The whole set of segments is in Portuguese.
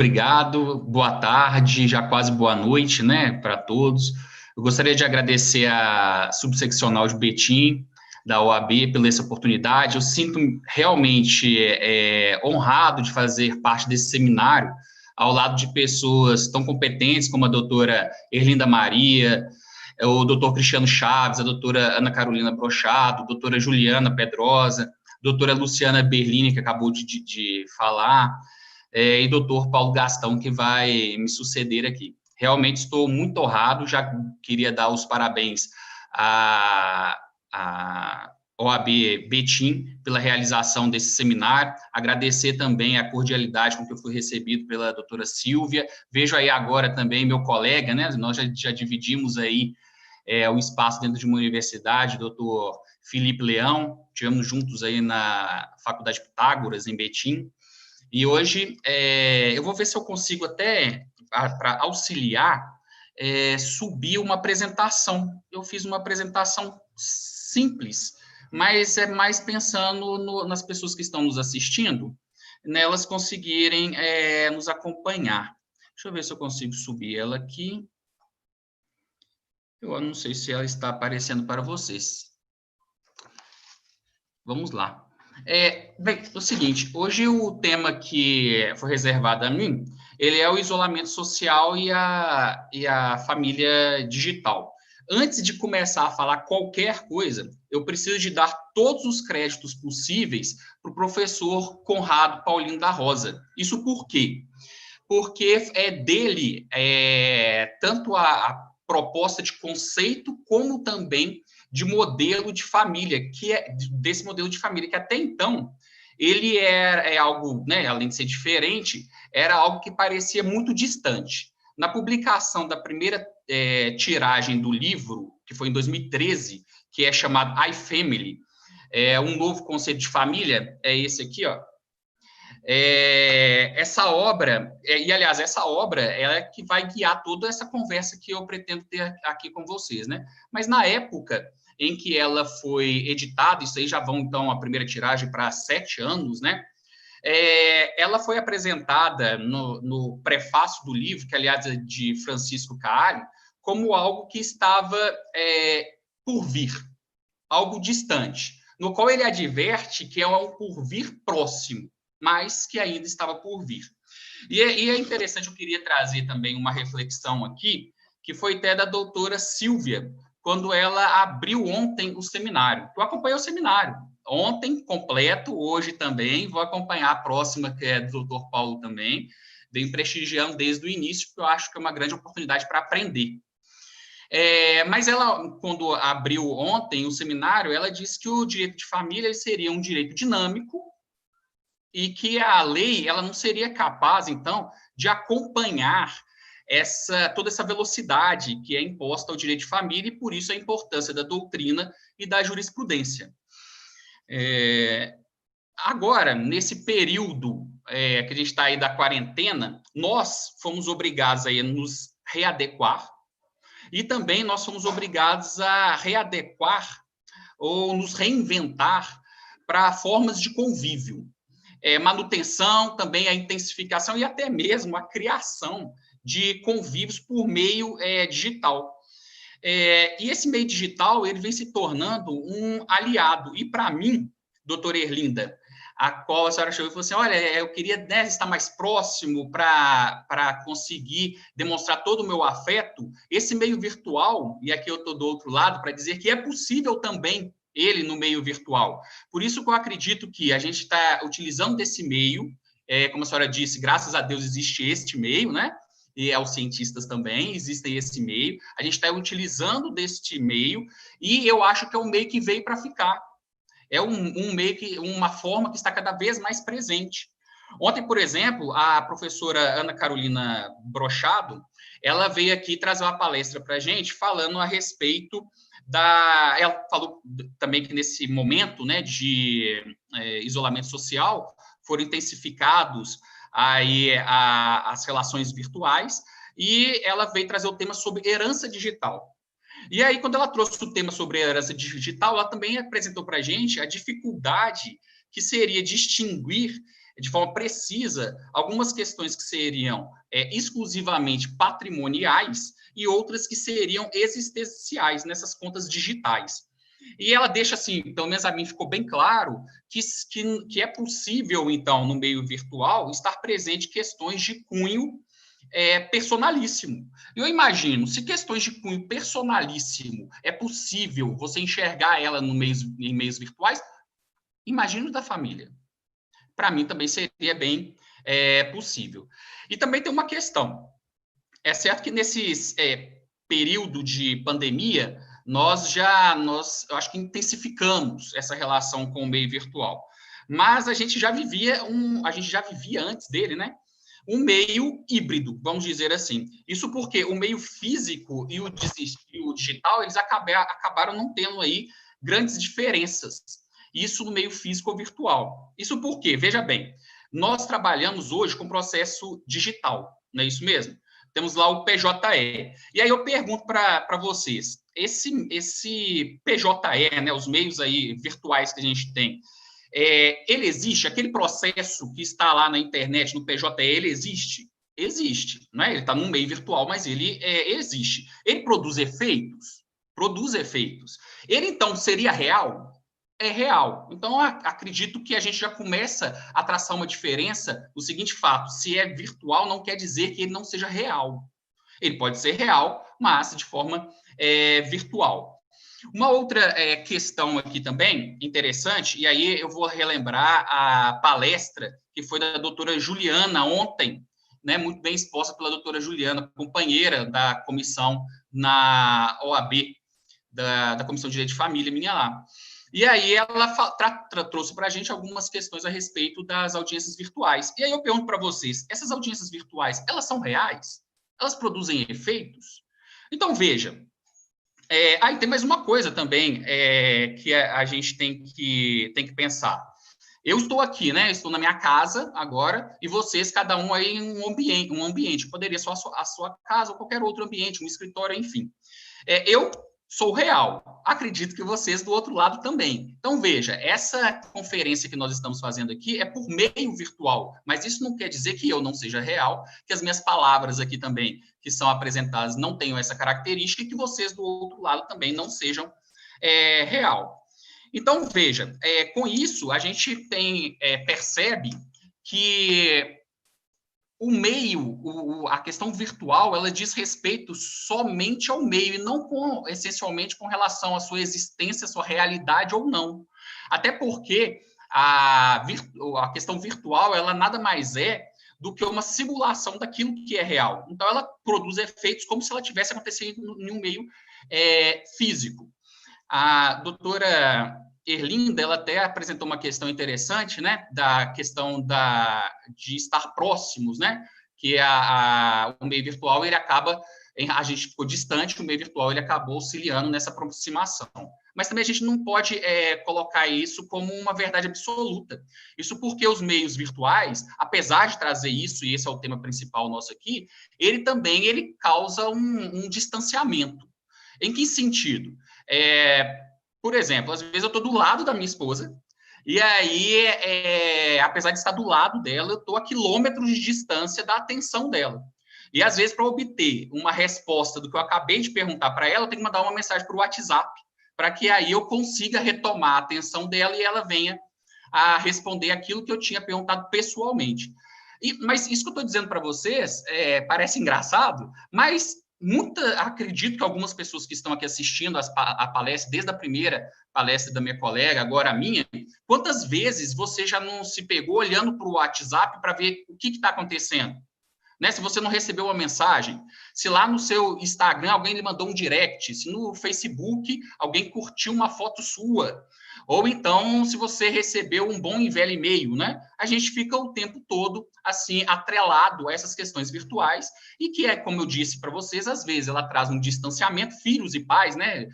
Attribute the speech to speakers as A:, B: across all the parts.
A: Obrigado, boa tarde, já quase boa noite, né, para todos. Eu gostaria de agradecer à subseccional de Betim, da OAB, pela essa oportunidade. Eu sinto realmente honrado de fazer parte desse seminário, ao lado de pessoas tão competentes como a doutora Erlinda Maria, o doutor Cristiano Chaves, a doutora Ana Carolina Brochado, a doutora Juliana Pedrosa, a doutora Luciana Berlini, que acabou de falar, e doutor Paulo Gastão, que vai me suceder aqui. Realmente estou muito honrado, já queria dar os parabéns à OAB Betim pela realização desse seminário, agradecer também a cordialidade com que eu fui recebido pela doutora Silvia, vejo aí agora também meu colega, né, nós já dividimos aí o espaço dentro de uma universidade, doutor Felipe Leão, estivemos juntos aí na Faculdade Pitágoras, em Betim, e hoje eu vou ver se eu consigo até, para auxiliar, subir uma apresentação. Eu fiz uma apresentação simples, mas é mais pensando nas pessoas que estão nos assistindo, nelas conseguirem nos acompanhar. Deixa eu ver se eu consigo subir ela aqui. Eu não sei se ela está aparecendo para vocês. Vamos lá. Bem, o seguinte, hoje o tema que foi reservado a mim, ele é o isolamento social e a família digital. Antes de começar a falar qualquer coisa, eu preciso de dar todos os créditos possíveis para o professor Conrado Paulino da Rosa. Isso por quê? Porque é dele tanto a proposta de conceito, como também de modelo de família, que é desse modelo de família, que até então ele é algo, né, além de ser diferente, era algo que parecia muito distante. Na publicação da primeira tiragem do livro, que foi em 2013, que é chamado iFamily, um novo conceito de família, é esse aqui, ó. Essa obra, e aliás, essa obra é que vai guiar toda essa conversa que eu pretendo ter aqui com vocês, né? Mas na época em que ela foi editada, isso aí já vão então a primeira tiragem para 7 anos, né? Ela foi apresentada no prefácio do livro, que aliás é de Francisco Caali, como algo que estava por vir, algo distante, no qual ele adverte que é um por vir próximo, mas que ainda estava por vir. E é interessante, eu queria trazer também uma reflexão aqui, que foi até da doutora Silvia, quando ela abriu ontem o seminário. Eu acompanhei o seminário ontem, completo, hoje também, vou acompanhar a próxima, que é do doutor Paulo também, vem prestigiando desde o início, porque eu acho que é uma grande oportunidade para aprender. Mas ela, quando abriu ontem o seminário, ela disse que o direito de família seria um direito dinâmico e que a lei ela não seria capaz, então, de acompanhar toda essa velocidade que é imposta ao direito de família e, por isso, a importância da doutrina e da jurisprudência. Agora, nesse período que a gente está aí da quarentena, nós fomos obrigados aí a nos readequar, e também nós somos obrigados a readequar ou nos reinventar para formas de convívio. Manutenção, também a intensificação e até mesmo a criação de convívios por meio digital. E esse meio digital ele vem se tornando um aliado. E para mim, doutora Erlinda, a qual a senhora chegou e falou assim, olha, eu queria estar mais próximo para conseguir demonstrar todo o meu afeto, esse meio virtual, e aqui eu estou do outro lado para dizer que é possível também ele no meio virtual. Por isso que eu acredito que a gente está utilizando desse meio, como a senhora disse, graças a Deus existe este meio, né? E aos cientistas também, existem esse meio, a gente está utilizando deste meio, e eu acho que é um meio que veio para ficar. É um meio que, uma forma que está cada vez mais presente. Ontem, por exemplo, a professora Ana Carolina Brochado, ela veio aqui trazer uma palestra para a gente, falando a respeito ela falou também que nesse momento, né, de isolamento social, foram intensificados aí as relações virtuais, e ela veio trazer o tema sobre herança digital. E aí, quando ela trouxe o tema sobre a herança digital, ela também apresentou para a gente a dificuldade que seria distinguir de forma precisa algumas questões que seriam exclusivamente patrimoniais e outras que seriam existenciais nessas contas digitais. E ela deixa assim, pelo menos a mim ficou bem claro, que é possível, então, no meio virtual, estar presente questões de cunho personalíssimo. Eu imagino, se questões de cunho personalíssimo é possível você enxergar ela em meios virtuais, imagino da família. Para mim também seria bem possível. E também tem uma questão. É certo que nesse período de pandemia, eu acho que intensificamos essa relação com o meio virtual. Mas a gente já vivia antes dele, né? Um meio híbrido, vamos dizer assim. Isso porque o meio físico e o digital, eles acabaram não tendo aí grandes diferenças. Isso no meio físico ou virtual. Isso porque, veja bem, nós trabalhamos hoje com processo digital, não é isso mesmo? Temos lá o PJE. E aí eu pergunto para vocês, esse PJE, né, os meios aí virtuais que a gente tem, ele existe? Aquele processo que está lá na internet, no PJE, ele existe? Existe, não é? Ele está num meio virtual, mas ele existe. Ele produz efeitos? Produz efeitos. Ele, então, seria real? É real. Então, acredito que a gente já começa a traçar uma diferença no seguinte fato: se é virtual, não quer dizer que ele não seja real. Ele pode ser real, mas de forma virtual. Uma outra questão aqui também interessante, e aí eu vou relembrar a palestra que foi da doutora Juliana ontem, né, muito bem exposta pela doutora Juliana, companheira da comissão na OAB, da Comissão de Direito de Família, minha lá. E aí ela trouxe para a gente algumas questões a respeito das audiências virtuais. E aí eu pergunto para vocês, essas audiências virtuais, elas são reais? Elas produzem efeitos? Então, veja, aí tem mais uma coisa também que a gente tem que pensar. Eu estou aqui, né? Estou na minha casa agora, e vocês, cada um aí em um ambiente. Poderia ser a sua casa ou qualquer outro ambiente, um escritório, enfim. Eu sou real. Acredito que vocês do outro lado também. Então, veja, essa conferência que nós estamos fazendo aqui é por meio virtual, mas isso não quer dizer que eu não seja real, que as minhas palavras aqui também, que são apresentadas, não tenham essa característica e que vocês do outro lado também não sejam real. Então, veja, com isso, a gente percebe que o meio, a questão virtual, ela diz respeito somente ao meio e não essencialmente com relação à sua existência, à sua realidade ou não. Até porque a questão virtual, ela nada mais é do que uma simulação daquilo que é real. Então, ela produz efeitos como se ela tivesse acontecido em um meio físico. A doutora Erlinda, ela até apresentou uma questão interessante, né, da questão de estar próximos, né, que o meio virtual, ele acaba, a gente ficou distante, o meio virtual, ele acabou auxiliando nessa aproximação. Mas também a gente não pode colocar isso como uma verdade absoluta. Isso porque os meios virtuais, apesar de trazer isso, e esse é o tema principal nosso aqui, ele causa um distanciamento. Em que sentido? Por exemplo, às vezes eu estou do lado da minha esposa, e aí, apesar de estar do lado dela, eu estou a quilômetros de distância da atenção dela. E às vezes, para obter uma resposta do que eu acabei de perguntar para ela, eu tenho que mandar uma mensagem para o WhatsApp, para que aí eu consiga retomar a atenção dela e ela venha a responder aquilo que eu tinha perguntado pessoalmente. Mas isso que eu estou dizendo para vocês parece engraçado, mas acredito que algumas pessoas que estão aqui assistindo a palestra, desde a primeira palestra da minha colega, agora a minha, quantas vezes você já não se pegou olhando para o WhatsApp para ver o que está acontecendo? Né? Se você não recebeu uma mensagem, se lá no seu Instagram alguém lhe mandou um direct, se no Facebook alguém curtiu uma foto sua, ou então se você recebeu um bom e velho e-mail, né? A gente fica o tempo todo assim atrelado a essas questões virtuais e que como eu disse para vocês, às vezes ela traz um distanciamento, filhos e pais, né?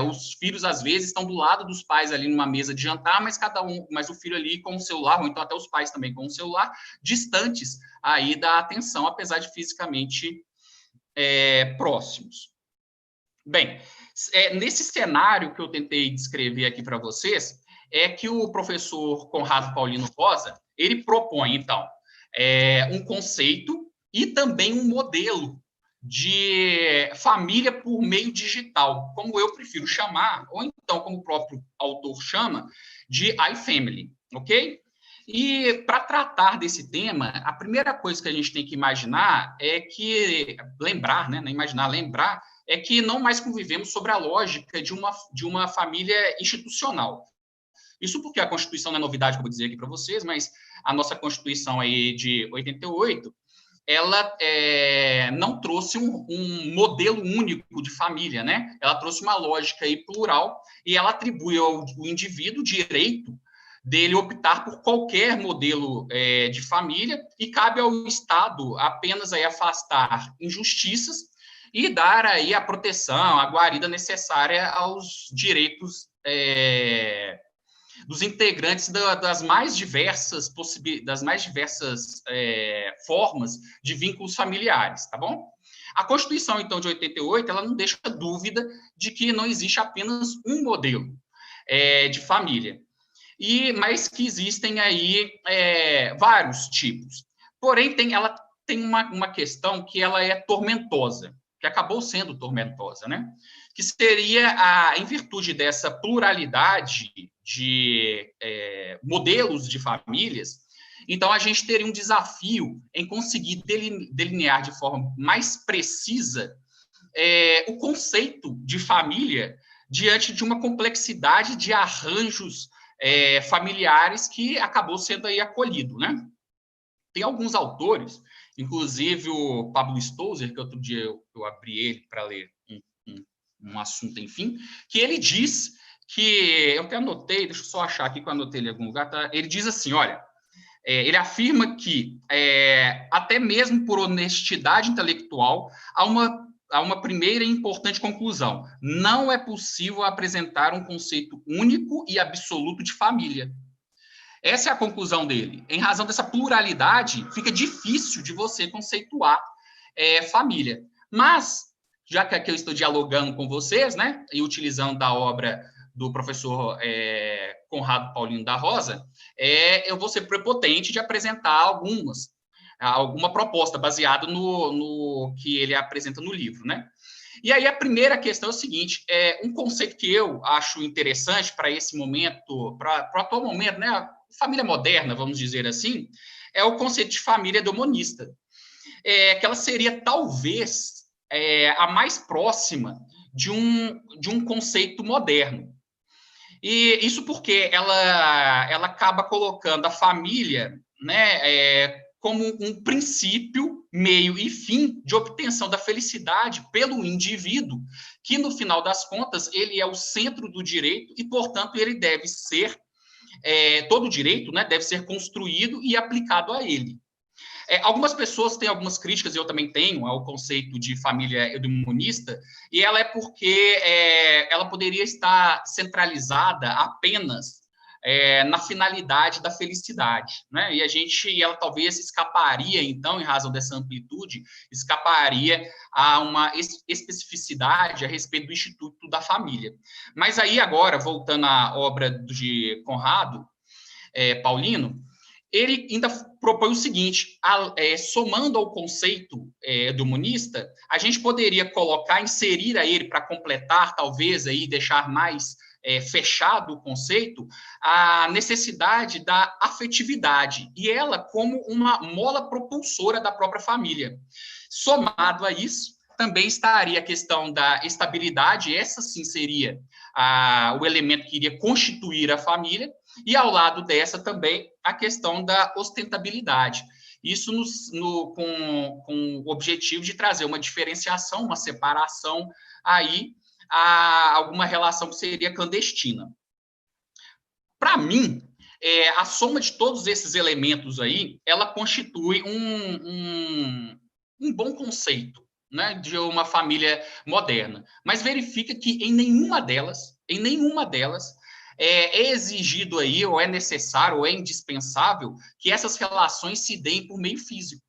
A: Os filhos às vezes estão do lado dos pais ali numa mesa de jantar, mas o filho ali com o celular, ou então até os pais também com o celular, distantes aí da atenção, apesar de fisicamente próximos. Bem, nesse cenário que eu tentei descrever aqui para vocês, é que o professor Conrado Paulino Rosa, ele propõe, então, um conceito e também um modelo de família por meio digital, como eu prefiro chamar, ou então, como o próprio autor chama, de iFamily, ok? E para tratar desse tema, a primeira coisa que a gente tem que imaginar é que, lembrar, né? Não imaginar, lembrar, é que não mais convivemos sobre a lógica de uma família institucional. Isso porque a Constituição não é novidade, que eu vou dizer aqui para vocês, mas a nossa Constituição aí de 88, ela não trouxe um modelo único de família, né? Ela trouxe uma lógica aí plural e ela atribui ao indivíduo o direito dele optar por qualquer modelo de família e cabe ao Estado apenas aí afastar injustiças e dar aí a proteção, a guarida necessária aos direitos dos integrantes das mais diversas formas de vínculos familiares, tá bom? A Constituição, então, de 88, ela não deixa dúvida de que não existe apenas um modelo de família, mas que existem aí vários tipos. Porém, ela tem uma questão que ela é tormentosa, que acabou sendo tormentosa, né? Que seria, em virtude dessa pluralidade de modelos de famílias, então a gente teria um desafio em conseguir delinear de forma mais precisa o conceito de família diante de uma complexidade de arranjos familiares que acabou sendo aí acolhido, né? Tem alguns autores, inclusive o Pablo Stosur, que outro dia eu abri ele para ler um assunto, enfim, que ele diz que, eu até anotei, deixa eu só achar aqui que eu anotei ele em algum lugar, tá? Ele diz assim, olha, ele afirma que, até mesmo por honestidade intelectual, há uma primeira e importante conclusão. Não é possível apresentar um conceito único e absoluto de família. Essa é a conclusão dele. Em razão dessa pluralidade, fica difícil de você conceituar família. Mas, já que aqui eu estou dialogando com vocês, né, e utilizando da obra do professor Conrado Paulino da Rosa, eu vou ser prepotente de apresentar alguma proposta baseada no que ele apresenta no livro, né? E aí a primeira questão é o seguinte, um conceito que eu acho interessante para esse momento, para o atual momento, né, a família moderna, vamos dizer assim, é o conceito de família hegemonista, que ela seria talvez a mais próxima de um conceito moderno. E isso porque ela acaba colocando a família, né, como um princípio, meio e fim de obtenção da felicidade pelo indivíduo, que, no final das contas, ele é o centro do direito e, portanto, ele deve ser, todo direito, né, deve ser construído e aplicado a ele. Algumas pessoas têm algumas críticas, e eu também tenho, ao conceito de família hegemonista, e ela é porque ela poderia estar centralizada apenas na finalidade da felicidade, né? E ela talvez escaparia, então, em razão dessa amplitude, escaparia a uma especificidade a respeito do Instituto da Família. Mas aí, agora, voltando à obra de Conrado Paulino, ele ainda propõe o seguinte, somando ao conceito do humanista, a gente poderia inserir a ele, para completar, talvez, aí, deixar mais fechado o conceito, a necessidade da afetividade, e ela como uma mola propulsora da própria família. Somado a isso, também estaria a questão da estabilidade, essa sim seria o elemento que iria constituir a família, e ao lado dessa também a questão da ostentabilidade. Isso com o objetivo de trazer uma diferenciação, uma separação aí a alguma relação que seria clandestina. Para mim, a soma de todos esses elementos aí, ela constitui um bom conceito, né, de uma família moderna. Mas verifica que em nenhuma delas, é exigido aí, ou é necessário, ou é indispensável que essas relações se deem por meio físico.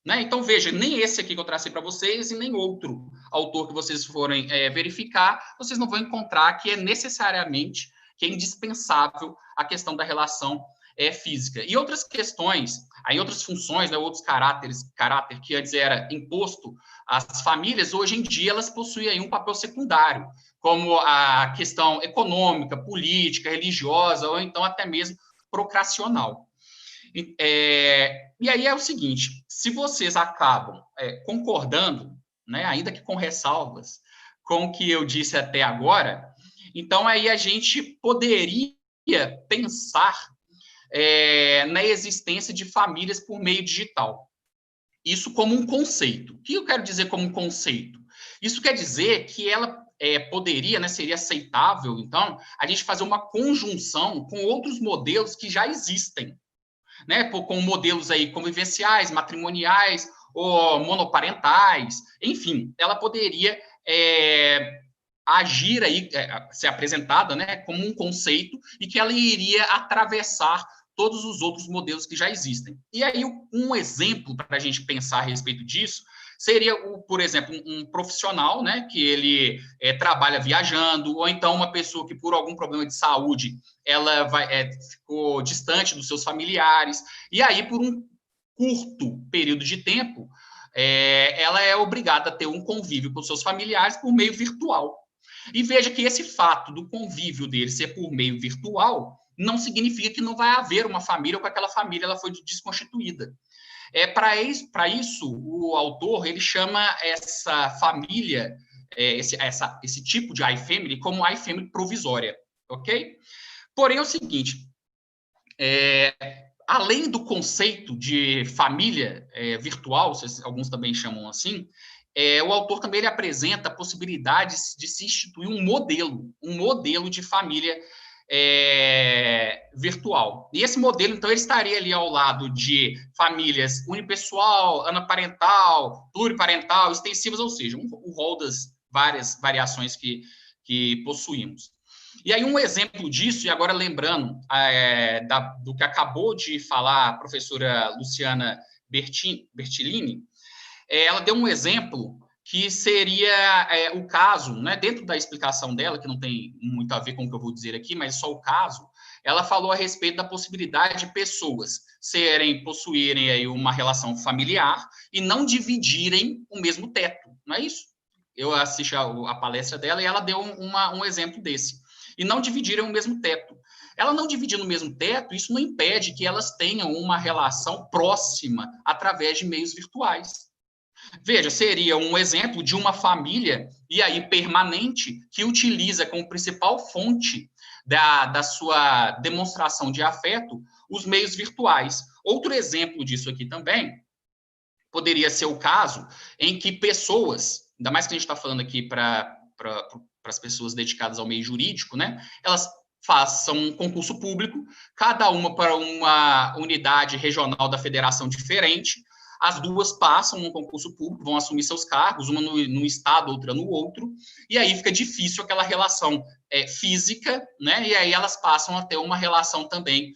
A: Né? Então, veja, nem esse aqui que eu tracei para vocês e nem outro autor que vocês forem verificar, vocês não vão encontrar que é necessariamente, que é indispensável a questão da relação física. E outras questões, aí outras funções, né, outros caráter que antes era imposto às famílias, hoje em dia elas possuem aí um papel secundário, como a questão econômica, política, religiosa, ou então até mesmo procracional. E aí é o seguinte, se vocês acabam concordando, né, ainda que com ressalvas, com o que eu disse até agora, então aí a gente poderia pensar na existência de famílias por meio digital. Isso como um conceito. O que eu quero dizer como um conceito? Isso quer dizer que ela poderia, né, seria aceitável, então, a gente fazer uma conjunção com outros modelos que já existem, né, com modelos aí convivenciais, matrimoniais ou monoparentais, enfim, ela poderia agir aí, ser apresentada, né, como um conceito e que ela iria atravessar todos os outros modelos que já existem. E aí, um exemplo para a gente pensar a respeito disso seria, por exemplo, um profissional, né, que ele trabalha viajando, ou então uma pessoa que, por algum problema de saúde, ela ficou distante dos seus familiares, e aí, por um curto período de tempo, ela é obrigada a ter um convívio com seus familiares por meio virtual. E veja que esse fato do convívio dele ser por meio virtual não significa que não vai haver uma família ou que aquela família ela foi desconstituída. Para isso, o autor ele chama essa família, esse tipo de iFamily, como iFamily provisória, ok? Porém, é o seguinte, além do conceito de família virtual, alguns também chamam assim, o autor também ele apresenta possibilidades de se instituir um modelo de família virtual. E esse modelo, então, ele estaria ali ao lado de famílias unipessoal, anaparental, pluriparental, extensivas, ou seja, um rol das várias variações que possuímos. E aí, um exemplo disso, e agora lembrando do que acabou de falar a professora Luciana Bertolini, ela deu um exemplo que seria o caso, né, dentro da explicação dela, que não tem muito a ver com o que eu vou dizer aqui, mas só o caso, ela falou a respeito da possibilidade de pessoas possuírem aí uma relação familiar e não dividirem o mesmo teto, não é isso? Eu assisti a palestra dela e ela deu um exemplo desse. E não dividirem o mesmo teto. Ela não dividir no mesmo teto, isso não impede que elas tenham uma relação próxima através de meios virtuais. Veja, seria um exemplo de uma família, e aí permanente, que utiliza como principal fonte da sua demonstração de afeto os meios virtuais. Outro exemplo disso aqui também poderia ser o caso em que pessoas, ainda mais que a gente está falando aqui para as pessoas dedicadas ao meio jurídico, né, elas façam um concurso público, cada uma para uma unidade regional da federação diferente, as duas passam num concurso público, vão assumir seus cargos, uma no estado, outra no outro, e aí fica difícil aquela relação física, né? E aí elas passam a ter uma relação também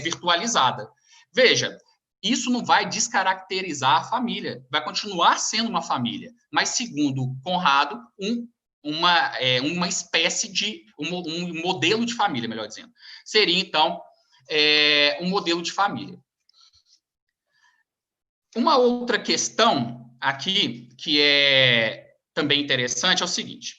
A: virtualizada. Veja, isso não vai descaracterizar a família, vai continuar sendo uma família, mas segundo Conrado, uma espécie de um modelo de família, melhor dizendo. Seria, então, um modelo de família. Uma outra questão aqui, que é também interessante, é o seguinte.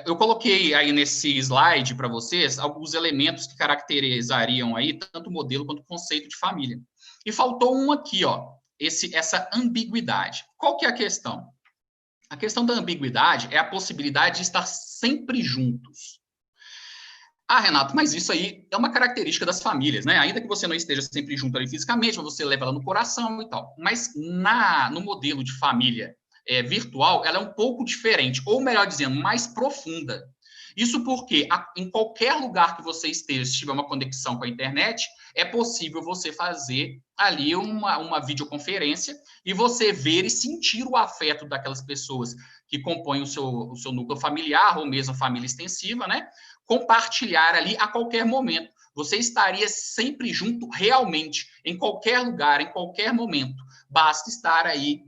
A: Eu coloquei aí nesse slide para vocês alguns elementos que caracterizariam aí tanto o modelo quanto o conceito de família. E faltou um aqui, ó, essa ambiguidade. Qual que é a questão? A questão da ambiguidade é a possibilidade de estar sempre juntos. Ah, Renato, mas isso aí é uma característica das famílias, né? Ainda que você não esteja sempre junto ali fisicamente, você leva ela no coração e tal. Mas no modelo de família virtual, ela é um pouco diferente, ou melhor dizendo, mais profunda. Isso porque em qualquer lugar que você esteja, se tiver uma conexão com a internet, é possível você fazer ali uma videoconferência e você ver e sentir o afeto daquelas pessoas que compõem o seu núcleo familiar, ou mesmo a família extensiva, né? Compartilhar ali a qualquer momento. Você estaria sempre junto realmente, em qualquer lugar, em qualquer momento. Basta estar aí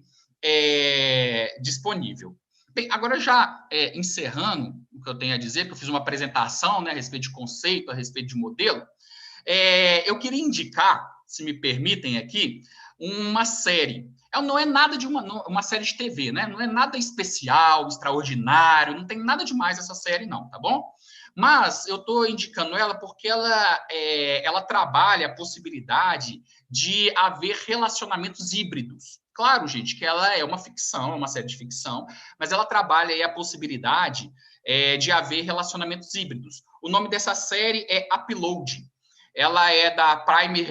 A: disponível. Bem, agora já encerrando o que eu tenho a dizer, que eu fiz uma apresentação, né, a respeito de conceito, a respeito de modelo, Eu queria indicar, se me permitem aqui, uma série. Não é nada de uma série de TV, né? Não é nada especial, extraordinário, não tem nada demais essa série, não, tá bom? Mas eu estou indicando ela porque ela trabalha a possibilidade de haver relacionamentos híbridos. Claro, gente, que ela é uma ficção, é uma série de ficção, mas ela trabalha aí a possibilidade de haver relacionamentos híbridos. O nome dessa série é Upload. Ela é da Prime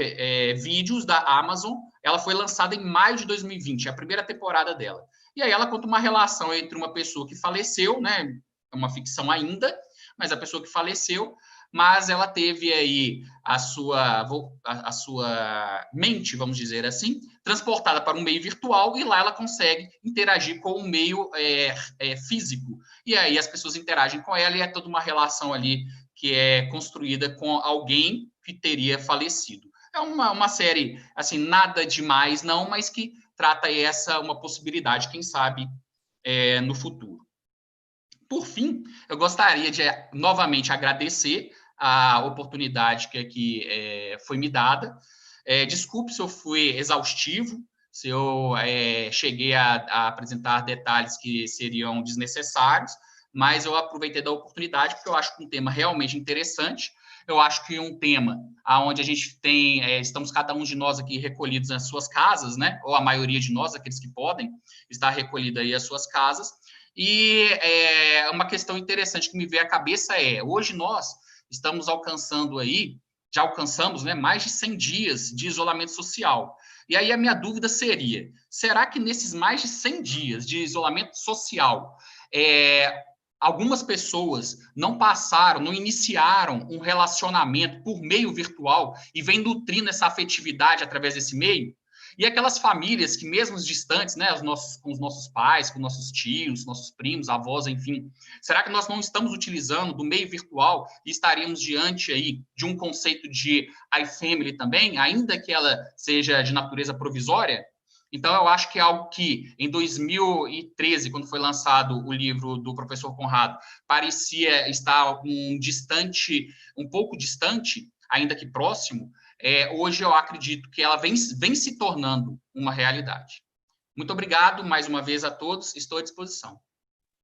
A: Videos, da Amazon. Ela foi lançada em maio de 2020, a primeira temporada dela. E aí ela conta uma relação entre uma pessoa que faleceu, né? É uma ficção ainda, mas a pessoa que faleceu, mas ela teve aí a sua mente, vamos dizer assim, transportada para um meio virtual, e lá ela consegue interagir com o meio físico. E aí as pessoas interagem com ela, e é toda uma relação ali que é construída com alguém que teria falecido. É uma série, assim, nada demais, não, mas que trata uma possibilidade, quem sabe, no futuro. Por fim, eu gostaria de novamente agradecer a oportunidade que aqui foi me dada. Desculpe se eu fui exaustivo, se eu cheguei a apresentar detalhes que seriam desnecessários, mas eu aproveitei da oportunidade porque eu acho que um tema realmente interessante. Eu acho que um tema onde a gente estamos cada um de nós aqui recolhidos nas suas casas, né? Ou a maioria de nós, aqueles que podem estar recolhidos aí às suas casas. E uma questão interessante que me veio à cabeça hoje nós estamos alcançando aí, já alcançamos, né, mais de 100 dias de isolamento social. E aí a minha dúvida seria, será que nesses mais de 100 dias de isolamento social, algumas pessoas não passaram, não iniciaram um relacionamento por meio virtual e vem nutrindo essa afetividade através desse meio? E aquelas famílias que, mesmo distantes, né, com os nossos pais, com nossos tios, nossos primos, avós, enfim, será que nós não estamos utilizando do meio virtual e estaríamos diante aí de um conceito de iFamily também, ainda que ela seja de natureza provisória? Então, eu acho que é algo que, em 2013, quando foi lançado o livro do professor Conrado, parecia estar um pouco distante, ainda que próximo. Hoje eu acredito que ela vem se tornando uma realidade. Muito obrigado mais uma vez a todos, estou à disposição.